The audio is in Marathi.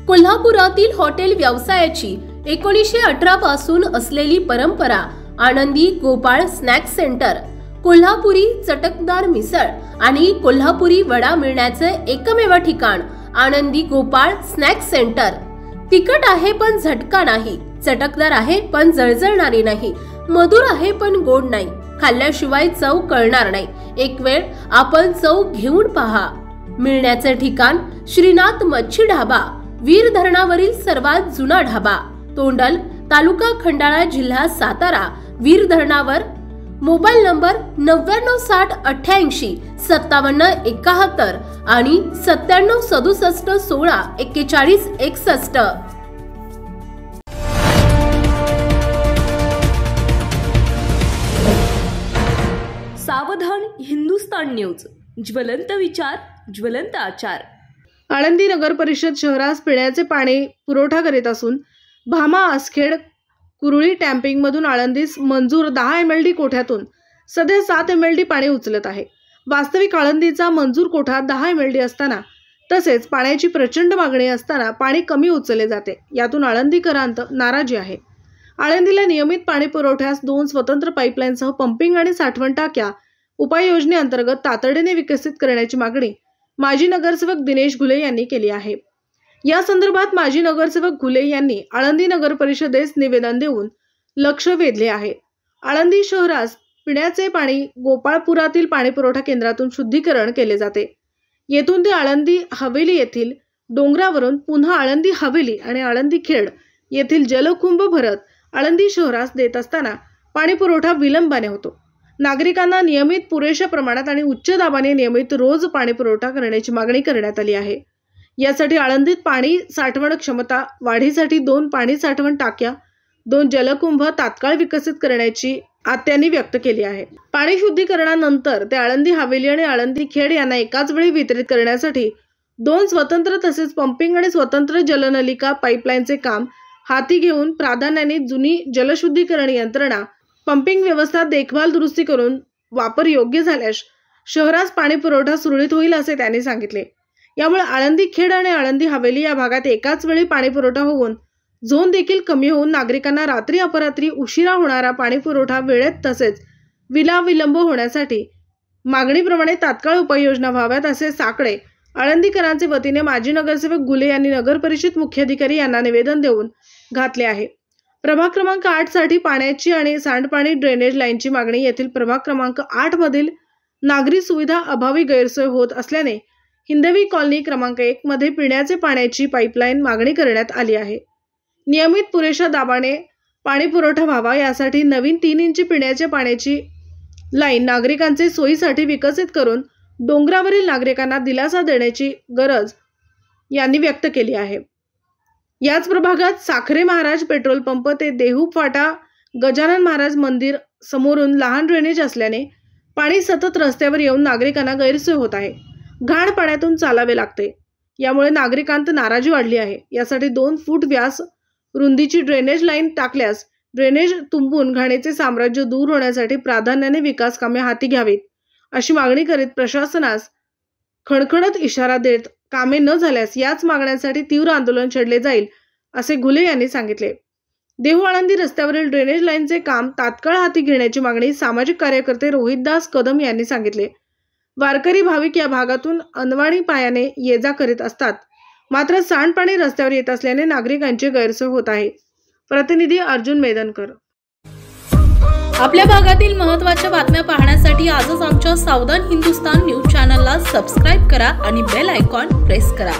कोल्हापुरातील हॉटेल व्यवसायाची 1918 पासून असलेली परंपरा आनंदी गोपाळ स्नॅक्स सेंटर, कोल्हापुरी चटकदार मिसळ आणि कोल्हापुरी वडा मिळण्याचे एकमेव ठिकाण आनंदी गोपाळ स्नॅक्स सेंटर। तिखट आहे पण झटका नाही, चटकदार आहे पण जळजळणारी नाही, मधुर आहे पण गोड नाही, खाल्ल्याशिवाय चव कळणार नाही। एक वेळ आपण चव घेऊन पहा। मिळण्याचे ठिकाण श्रीनाथ मच्छी ढाबा, वीर धरणावरील सर्वात जुना ढाबा, तोंडल, तालुका खंडाळा, जिल्हा सातारा। वीर धरणावर। मोबाईल नंबर 9968855771 आणि 9767164161। सावधान हिंदुस्तान न्यूज, ज्वलंत विचार, ज्वलंत आचार। आळंदी नगर परिषद शहरास पिण्याचे पाणी पुरवठा करीत असून भामा, आसखेड, कुरुळी टॅम्पिंग मधून आळंदीस मंजूर 10 MLD कोठ्यातून सध्या 7 MLD पाणी उचलत आहे। वास्तविक आळंदीचा मंजूर कोठा 10 MLD असताना तसेच पाण्याची प्रचंड मागणी असताना पाणी कमी उचलले जाते। यातून आळंदीकरांत नाराजी आहे। आळंदीला नियमित पाणी पुरवठ्यास 2 स्वतंत्र पाईपलाईनसह पंपिंग आणि साठवण टाक्या उपाययोजनेअंतर्गत तातडीने विकसित करण्याची मागणी माजी नगरसेवक दिनेश घुले यांनी केली आहे। या संदर्भात माजी नगरसेवक घुले यांनी आळंदी नगर परिषदेस निवेदन देऊन लक्ष वेधले आहे। आळंदी शहरास पिण्याचे पाणी गोपाळपुरातील पाणी पुरवठा केंद्रातून शुद्धीकरण केले जाते। येथून ते आळंदी हवेली येथील डोंगरावरून पुन्हा आळंदी हवेली आणि आळंदी खेड येथील जलकुंभ भरत आळंदी शहरास देत असताना पाणी पुरवठा विलंबाने होतो। नागरिकांना नियमित, पुरेशा प्रमाणात आणि उच्च दाबाने नियमित रोज पाणी पुरवठा करण्याची मागणी करण्यात आली आहे। यासाठी आळंदीत पाणी साठवण क्षमता वाढीसाठी 2 पाणी साठवण टाक्या, 2 जलकुंभ तात्काळ विकसित करण्याची आत्यांनी व्यक्त केली आहे। पाणी शुद्धीकरणानंतर ते आळंदी हवेली आणि आळंदी खेड यांना एकाच वेळी वितरित करण्यासाठी 2 स्वतंत्र तसेच पंपिंग आणि स्वतंत्र जलनलिका पाईपलाईनचे काम हाती घेऊन प्राधान्याने जुनी जलशुद्धीकरण यंत्रणा, पंपिंग व्यवस्था देखभाल दुरुस्ती करून वापर योग्य झाल्यास शहरास पाणी पुरवठा सुरळीत होईल असे त्यांनी सांगितले। यामुळे आळंदी खेड आणि आळंदी हवेली या भागात एकाच वेळी पाणी पुरवठा होऊन झोन देखील कमी होऊन नागरिकांना रात्री अपरात्री उशिरा होणारा पाणी पुरवठा वेळेत तसेच विलंब होण्यासाठी मागणीप्रमाणे तात्काळ उपाययोजना व्हाव्यात असे साकडे आळंदीकरांचे वतीने माजी नगरसेवक घुले यांनी नगर परिषद मुख्याधिकारी यांना निवेदन देऊन घातले आहे। प्रभाग क्रमांक 8 साठी पाण्याची आणि सांडपाणी ड्रेनेज लाईनची मागणी येथील प्रभाग क्रमांक 8 मधील नागरी सुविधा अभावी गैरसोय होत असल्याने हिंदवी कॉलनी क्रमांक 1 मध्ये पिण्याचे पाण्याची पाईपलाईन मागणी करण्यात आली आहे। नियमित, पुरेशा दाबाने पाणी पुरवठा व्हावा यासाठी नवीन 3 इंची पिण्याच्या पाण्याची लाईन नागरिकांचे सोयीसाठी विकसित करून डोंगरावरील नागरिकांना दिलासा देण्याची गरज यांनी व्यक्त केली आहे। याच प्रभागात साखरे महाराज पेट्रोल पंप ते देहू फाटा गजानन महाराज मंदिर समोरून लहान ड्रेनेज असल्याने पाणी सतत रस्त्यावर येऊन नागरिकांना गैरसोय होत आहे। घाण पाण्यातून चालावे लागते। यामुळे नागरिकांत नाराजी वाढली आहे। यासाठी 2 फूट व्यास रुंदीची ड्रेनेज लाईन टाकल्यास ड्रेनेज तुंबून घाणीचे साम्राज्य दूर होण्यासाठी प्राधान्याने विकास कामे हाती घ्यावीत अशी मागणी करीत प्रशासनास खणखणत इशारा देत कामे न झाल्यास याच मागण्यांसाठी तीव्र आंदोलन छेडले जाईल असे घुले यांनी सांगितले। देहू आळंदी रस्त्यावरील ड्रेनेज लाईनचे काम तात्काळ हाती घेण्याची मागणी सामाजिक कार्यकर्ते रोहितदास कदम यांनी सांगितले। वारकरी भाविक या भागातून अनवाणी पायाने ये जा करीत असतात, मात्र सांडपाणी रस्त्यावर येत असल्याने नागरिकांची गैरसोय होत आहे। प्रतिनिधी अर्जुन मेदनकर। आपल्या भागातील महत्त्वाच्या बातम्या पाहण्यासाठी आजच आमच्या सावधान हिंदुस्तान न्यूज चॅनलला सबस्क्राईब करा आणि बेल आयकॉन प्रेस करा।